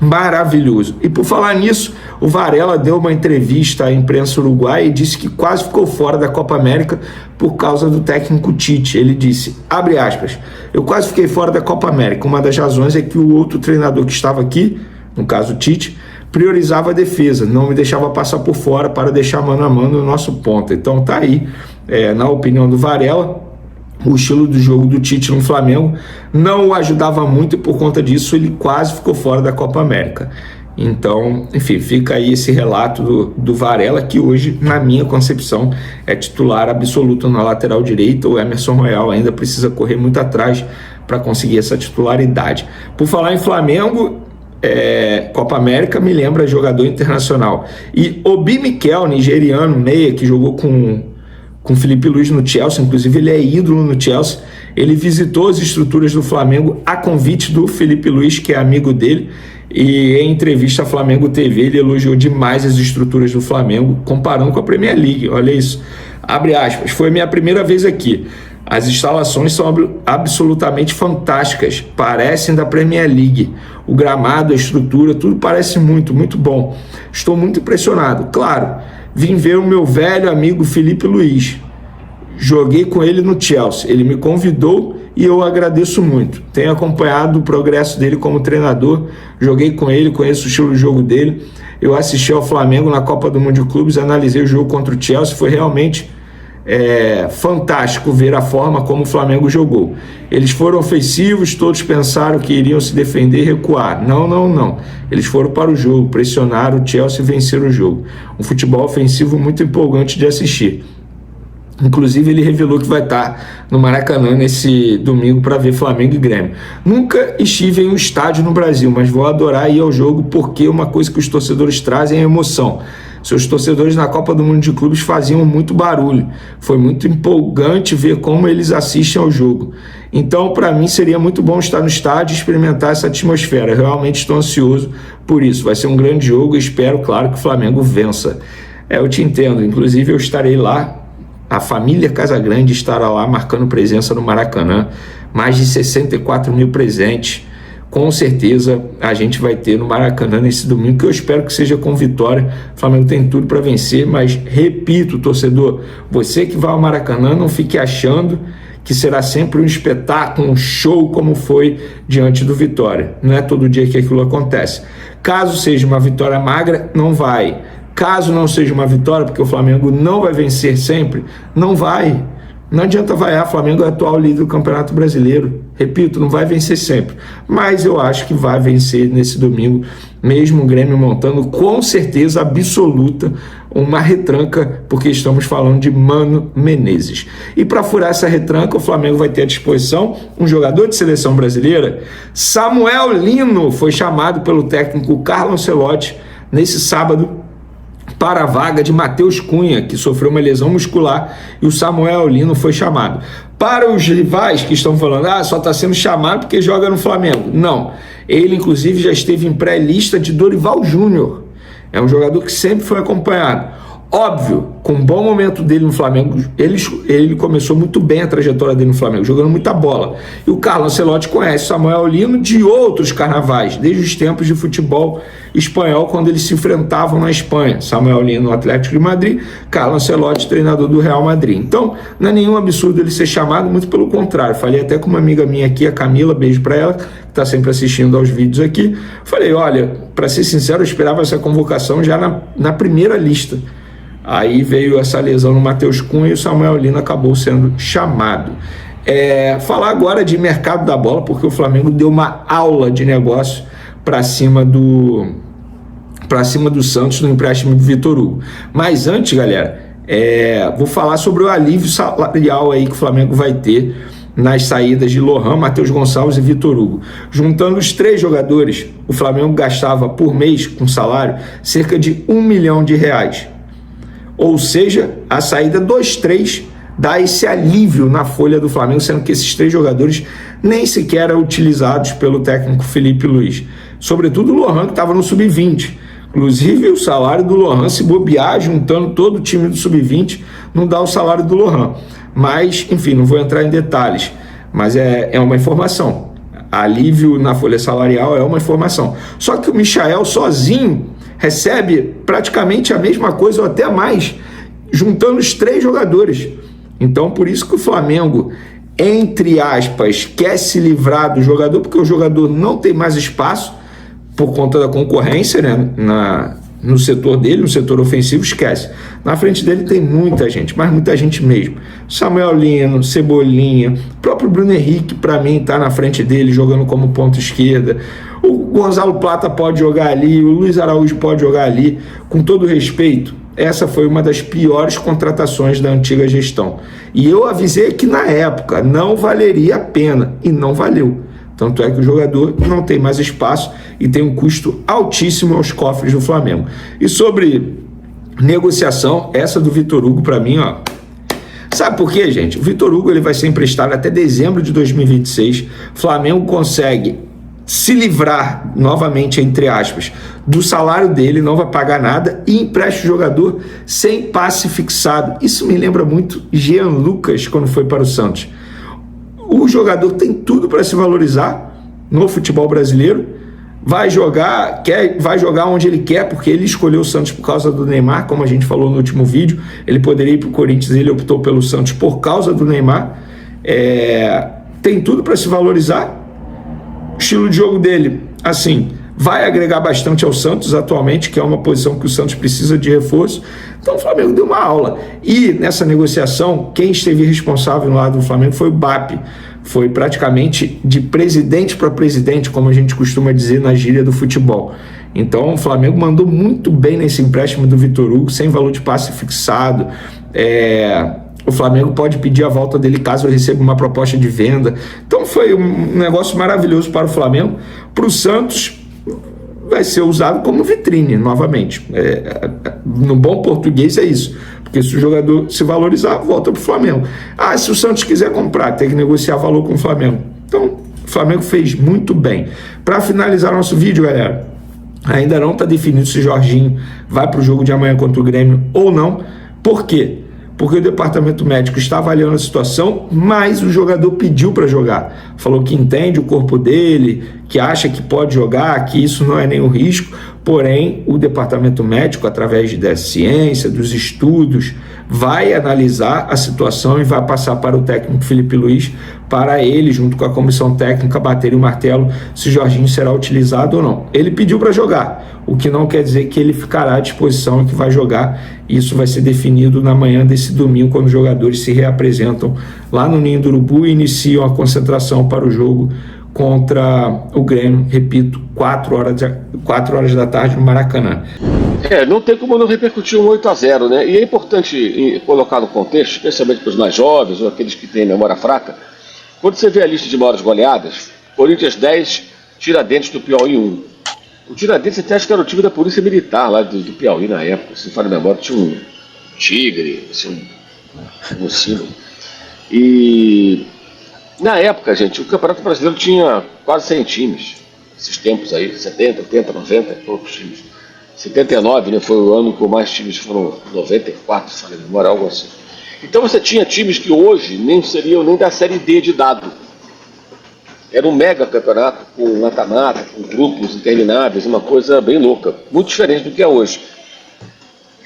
maravilhoso. E por falar nisso, o Varela deu uma entrevista à imprensa uruguaia e disse que quase ficou fora da Copa América por causa do técnico Tite. Ele disse, abre aspas, eu quase fiquei fora da Copa América. Uma das razões é que o outro treinador que estava aqui, no caso Tite, priorizava a defesa, não me deixava passar por fora para deixar mano a mano o nosso ponta. Então tá aí, na opinião do Varela, o estilo do jogo do Tite no Flamengo não o ajudava muito e por conta disso ele quase ficou fora da Copa América. Então, enfim, fica aí esse relato do Varela, que hoje, na minha concepção, é titular absoluto na lateral direita. O Emerson Royal ainda precisa correr muito atrás para conseguir essa titularidade. Por falar em Flamengo, Copa América me lembra jogador internacional. E Obi Mikel, nigeriano, meia, que jogou com Felipe Luiz no Chelsea, inclusive ele é ídolo no Chelsea, ele visitou as estruturas do Flamengo a convite do Felipe Luiz, que é amigo dele, e em entrevista à Flamengo TV ele elogiou demais as estruturas do Flamengo, comparando com a Premier League. Olha isso, abre aspas, foi minha primeira vez aqui, as instalações são absolutamente fantásticas, parecem da Premier League, o gramado, a estrutura, tudo parece muito, muito bom, estou muito impressionado. Claro, vim ver o meu velho amigo Felipe Luiz, joguei com ele no Chelsea, ele me convidou e eu agradeço muito, tenho acompanhado o progresso dele como treinador, joguei com ele, conheço o estilo de jogo dele, eu assisti ao Flamengo na Copa do Mundo de Clubes, analisei o jogo contra o Chelsea, foi realmente fantástico ver a forma como o Flamengo jogou. Eles foram ofensivos, todos pensaram que iriam se defender e recuar. Não. Eles foram para o jogo, pressionaram o Chelsea e venceram o jogo. Um futebol ofensivo muito empolgante de assistir. Inclusive ele revelou que vai estar no Maracanã nesse domingo para ver Flamengo e Grêmio. Nunca estive em um estádio no Brasil, mas vou adorar ir ao jogo porque uma coisa que os torcedores trazem é emoção. Seus torcedores na Copa do Mundo de Clubes faziam muito barulho. Foi muito empolgante ver como eles assistem ao jogo. Então, para mim, seria muito bom estar no estádio e experimentar essa atmosfera. Eu realmente estou ansioso por isso. Vai ser um grande jogo e espero, claro, que o Flamengo vença. Eu te entendo. Inclusive, eu estarei lá. A família Casagrande estará lá marcando presença no Maracanã. Mais de 64 mil presentes. Com certeza a gente vai ter no Maracanã nesse domingo, que eu espero que seja com vitória. O Flamengo tem tudo para vencer, mas repito, torcedor, você que vai ao Maracanã, não fique achando que será sempre um espetáculo, um show como foi diante do Vitória. Não é todo dia que aquilo acontece. Caso seja uma vitória magra, não vai. Caso não seja uma vitória, porque o Flamengo não vai vencer sempre, não vai. Não adianta vaiar, o Flamengo é o atual líder do Campeonato Brasileiro. Repito, não vai vencer sempre. Mas eu acho que vai vencer nesse domingo, mesmo o Grêmio montando com certeza absoluta uma retranca, porque estamos falando de Mano Menezes. E para furar essa retranca, o Flamengo vai ter à disposição um jogador de seleção brasileira. Samuel Lino foi chamado pelo técnico Carlo Ancelotti nesse sábado para a vaga de Matheus Cunha, que sofreu uma lesão muscular, e o Samuel Lino foi chamado. Para os rivais que estão falando, só está sendo chamado porque joga no Flamengo. Não, ele inclusive já esteve em pré-lista de Dorival Júnior. É um jogador que sempre foi acompanhado. Óbvio, com um bom momento dele no Flamengo, ele começou muito bem a trajetória dele no Flamengo, jogando muita bola. E o Carlo Ancelotti conhece o Samuel Lino de outros carnavais, desde os tempos de futebol espanhol, quando eles se enfrentavam na Espanha. Samuel Lino no Atlético de Madrid, Carlo Ancelotti, treinador do Real Madrid. Então, não é nenhum absurdo ele ser chamado, muito pelo contrário. Falei até com uma amiga minha aqui, a Camila, beijo para ela, que está sempre assistindo aos vídeos aqui. Falei, olha, para ser sincero, eu esperava essa convocação já na primeira lista. Aí veio essa lesão no Matheus Cunha e o Samuel Lino acabou sendo chamado. Falar agora de mercado da bola, porque o Flamengo deu uma aula de negócio para cima do Santos no empréstimo do Vitor Hugo. Mas antes, galera, vou falar sobre o alívio salarial aí que o Flamengo vai ter nas saídas de Lohan, Matheus Gonçalves e Vitor Hugo. Juntando os três jogadores, o Flamengo gastava por mês com salário cerca de R$1 milhão. Ou seja, a saída dos três dá esse alívio na folha do Flamengo, sendo que esses três jogadores nem sequer eram utilizados pelo técnico Felipe Luiz. Sobretudo o Lohan, que estava no Sub-20. Inclusive, o salário do Lohan, se bobear, juntando todo o time do Sub-20, não dá o salário do Lohan. Mas, enfim, não vou entrar em detalhes. Mas é uma informação. alívio na folha salarial é uma informação. Só que o Michael sozinho recebe praticamente a mesma coisa ou até mais, juntando os 3 jogadores. Então, por isso que o Flamengo, entre aspas, quer se livrar do jogador, porque o jogador não tem mais espaço por conta da concorrência, né, no setor dele, no setor ofensivo, esquece. Na frente dele tem muita gente, mas muita gente mesmo. Samuel Lino, Cebolinha, o próprio Bruno Henrique, para mim, está na frente dele, jogando como ponta esquerda. O Gonzalo Plata pode jogar ali, o Luiz Araújo pode jogar ali. Com todo respeito, essa foi uma das piores contratações da antiga gestão. E eu avisei que na época não valeria a pena, e não valeu. Tanto é que o jogador não tem mais espaço e tem um custo altíssimo aos cofres do Flamengo. E sobre negociação, essa do Vitor Hugo, para mim, ó. Sabe por quê, gente? O Vitor Hugo ele vai ser emprestado até dezembro de 2026. Flamengo consegue se livrar, novamente, entre aspas, do salário dele, não vai pagar nada e empresta o jogador sem passe fixado. Isso me lembra muito Jean Lucas quando foi para o Santos. O jogador tem tudo para se valorizar no futebol brasileiro, vai jogar onde ele quer, porque ele escolheu o Santos por causa do Neymar, como a gente falou no último vídeo. Ele poderia ir para o Corinthians, ele optou pelo Santos por causa do Neymar. Tem tudo para se valorizar. O estilo de jogo dele, assim, vai agregar bastante ao Santos atualmente, que é uma posição que o Santos precisa de reforço. Então o Flamengo deu uma aula. E nessa negociação, quem esteve responsável no lado do Flamengo foi o BAP. Foi praticamente de presidente para presidente, como a gente costuma dizer na gíria do futebol. Então o Flamengo mandou muito bem nesse empréstimo do Vitor Hugo, sem valor de passe fixado. O Flamengo pode pedir a volta dele caso receba uma proposta de venda. Então foi um negócio maravilhoso para o Flamengo. Para o Santos, vai ser usado como vitrine, novamente. No bom português é isso. Porque se o jogador se valorizar, volta para o Flamengo. Se o Santos quiser comprar, tem que negociar valor com o Flamengo. Então, o Flamengo fez muito bem. Para finalizar nosso vídeo, galera, ainda não está definido se Jorginho vai para o jogo de amanhã contra o Grêmio ou não. Por quê? Porque o departamento médico está avaliando a situação, mas o jogador pediu para jogar. Falou que entende o corpo dele, que acha que pode jogar, que isso não é nenhum risco. Porém, o departamento médico, através da ciência, dos estudos, vai analisar a situação e vai passar para o técnico Felipe Luiz, para ele, junto com a comissão técnica, bater o martelo se Jorginho será utilizado ou não. Ele pediu para jogar, o que não quer dizer que ele ficará à disposição e que vai jogar. Isso vai ser definido na manhã desse domingo, quando os jogadores se reapresentam lá no Ninho do Urubu e iniciam a concentração para o jogo contra o Grêmio, repito, 4 horas da tarde no Maracanã. Não tem como não repercutir um 8-0, né? E é importante colocar no contexto, especialmente para os mais jovens ou aqueles que têm memória fraca, quando você vê a lista de maiores goleadas, Corinthians 10, Tiradentes do Piauí 1. O Tiradentes até acho que era o time da Polícia Militar lá do Piauí na época, se não for memória, tinha um tigre, assim, um sino. E na época, gente, o Campeonato Brasileiro tinha quase 100 times. Esses tempos aí, 70, 80, 90, poucos times. 79, né, foi o ano com mais times, foram 94, se não me engano, algo assim. Então você tinha times que hoje nem seriam nem da Série D de dado. Era um mega campeonato com mata-mata, com grupos intermináveis, uma coisa bem louca, muito diferente do que é hoje.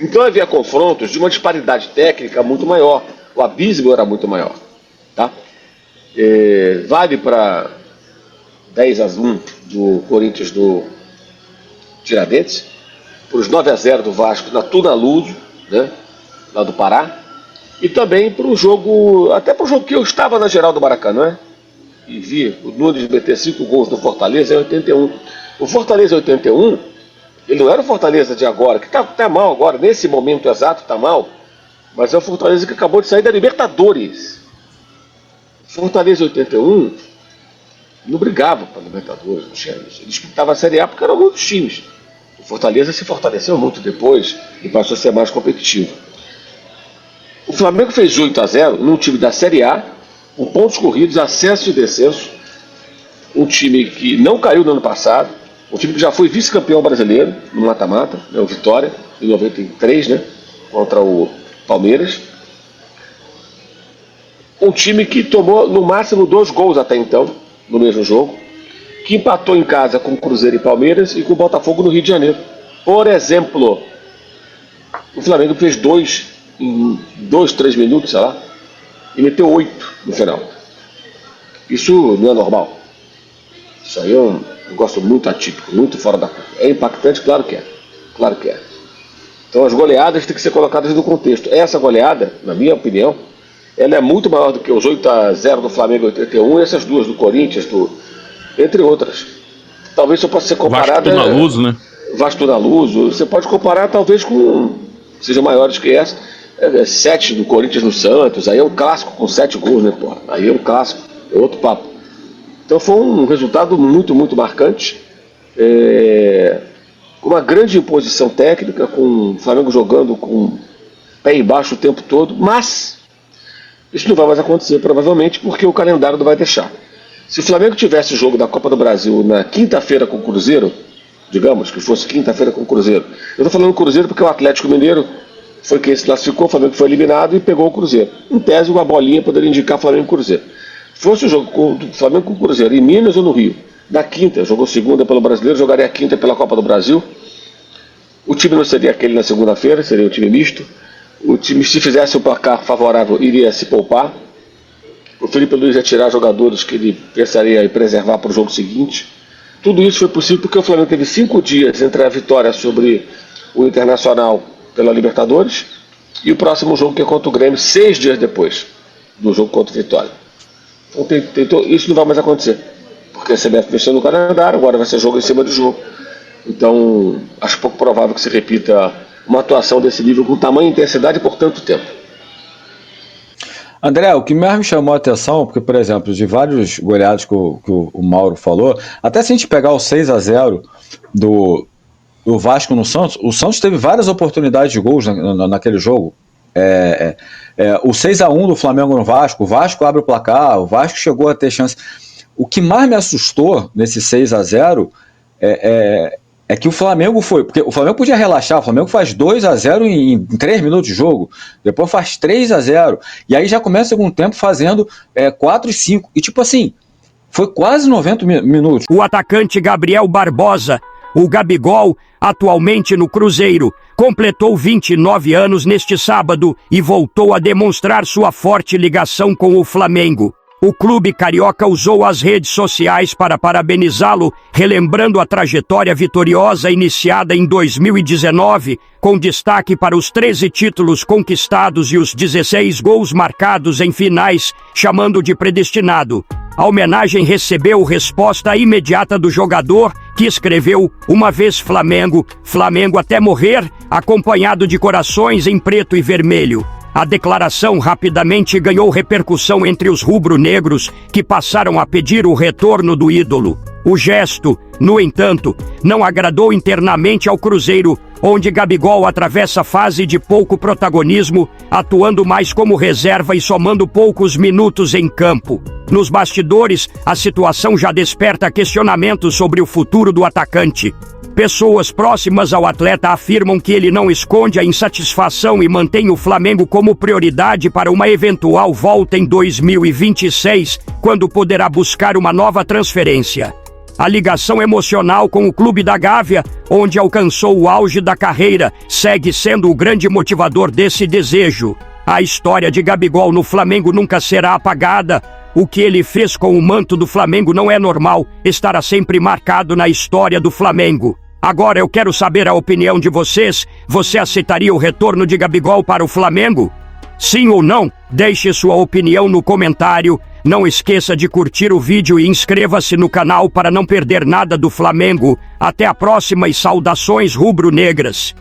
Então havia confrontos de uma disparidade técnica muito maior, o abismo era muito maior, tá? Vale para 10-1 do Corinthians do Tiradentes, para os 9-0 do Vasco na Tunaluso, né, lá do Pará, e também para o jogo, até para o jogo que eu estava na geral do Maracanã, e vi o Nunes meter 5 gols no Fortaleza em 81. O Fortaleza 81, ele não era o Fortaleza de agora, que tá mal agora, nesse momento exato está mal, mas é o Fortaleza que acabou de sair da Libertadores. Fortaleza 81 não brigava para a Libertadores, não tinha isso. Ele disputava a Série A porque eram muitos times. O Fortaleza se fortaleceu muito depois e passou a ser mais competitivo. O Flamengo fez 8-0 num time da Série A, com pontos corridos, acesso e descenso. Um time que não caiu no ano passado, um time que já foi vice-campeão brasileiro no mata-mata, né, o Vitória, em 93, né, contra o Palmeiras. Um time que tomou no máximo 2 gols até então, no mesmo jogo, que empatou em casa com Cruzeiro e Palmeiras e com o Botafogo no Rio de Janeiro. Por exemplo, o Flamengo fez 2 em 2-3 minutos, sei lá, e meteu 8 no final. Isso não é normal. Isso aí é um negócio muito atípico, muito fora da curva. É impactante? Claro que é. Claro que é. Então as goleadas têm que ser colocadas no contexto. Essa goleada, na minha opinião, ela é muito maior do que os 8-0 do Flamengo em 81 e essas duas do Corinthians, entre outras. Talvez só possa ser comparada... Vasco na Luz, né? Vasco na Luz. Você pode comparar talvez com... sejam maiores que essa. 7 do Corinthians no Santos. Aí é um clássico com 7 gols, né, porra? Aí é um clássico. É outro papo. Então foi um resultado muito, muito marcante. Uma grande imposição técnica, com o Flamengo jogando com pé embaixo o tempo todo, mas isso não vai mais acontecer, provavelmente, porque o calendário não vai deixar. Se o Flamengo tivesse o jogo da Copa do Brasil na quinta-feira com o Cruzeiro, digamos que fosse quinta-feira com o Cruzeiro, eu estou falando Cruzeiro porque o Atlético Mineiro foi quem se classificou, o Flamengo foi eliminado e pegou o Cruzeiro. Em tese, uma bolinha poderia indicar Flamengo e Cruzeiro. Fosse o jogo do Flamengo com o Cruzeiro, em Minas ou no Rio, na quinta, jogou segunda pelo Brasileiro, jogaria a quinta pela Copa do Brasil. O time não seria aquele na segunda-feira, seria um time misto. O time, se fizesse o placar favorável, iria se poupar. O Felipe Luiz ia tirar jogadores que ele pensaria em preservar para o jogo seguinte. Tudo isso foi possível porque o Flamengo teve 5 dias entre a vitória sobre o Internacional pela Libertadores e o próximo jogo, que é contra o Grêmio, 6 dias depois do jogo contra o Vitória. Então, isso não vai mais acontecer, porque a CBF mexeu no calendário, agora vai ser jogo em cima de jogo. Então, acho pouco provável que se repita uma atuação desse nível com tamanha intensidade por tanto tempo. André, o que mais me chamou a atenção, porque, por exemplo, de vários goleados que o Mauro falou, até se a gente pegar o 6-0 do Vasco no Santos, o Santos teve várias oportunidades de gols naquele jogo. O 6-1 do Flamengo no Vasco, o Vasco abre o placar, o Vasco chegou a ter chance. O que mais me assustou nesse 6-0 é que o Flamengo porque o Flamengo podia relaxar, o Flamengo faz 2-0 em 3 minutos de jogo, depois faz 3-0, e aí já começa o segundo tempo fazendo 4 e 5, e tipo assim, foi quase 90 minutos. O atacante Gabriel Barbosa, o Gabigol, atualmente no Cruzeiro, completou 29 anos neste sábado e voltou a demonstrar sua forte ligação com o Flamengo. O clube carioca usou as redes sociais para parabenizá-lo, relembrando a trajetória vitoriosa iniciada em 2019, com destaque para os 13 títulos conquistados e os 16 gols marcados em finais, chamando de predestinado. A homenagem recebeu resposta imediata do jogador, que escreveu: "Uma vez Flamengo, Flamengo até morrer", acompanhado de corações em preto e vermelho. A declaração rapidamente ganhou repercussão entre os rubro-negros, que passaram a pedir o retorno do ídolo. O gesto, no entanto, não agradou internamente ao Cruzeiro, onde Gabigol atravessa fase de pouco protagonismo, atuando mais como reserva e somando poucos minutos em campo. Nos bastidores, a situação já desperta questionamentos sobre o futuro do atacante. Pessoas próximas ao atleta afirmam que ele não esconde a insatisfação e mantém o Flamengo como prioridade para uma eventual volta em 2026, quando poderá buscar uma nova transferência. A ligação emocional com o clube da Gávea, onde alcançou o auge da carreira, segue sendo o grande motivador desse desejo. A história de Gabigol no Flamengo nunca será apagada. O que ele fez com o manto do Flamengo não é normal, estará sempre marcado na história do Flamengo. Agora eu quero saber a opinião de vocês. Você aceitaria o retorno de Gabigol para o Flamengo? Sim ou não? Deixe sua opinião no comentário. Não esqueça de curtir o vídeo e inscreva-se no canal para não perder nada do Flamengo. Até a próxima e saudações rubro-negras.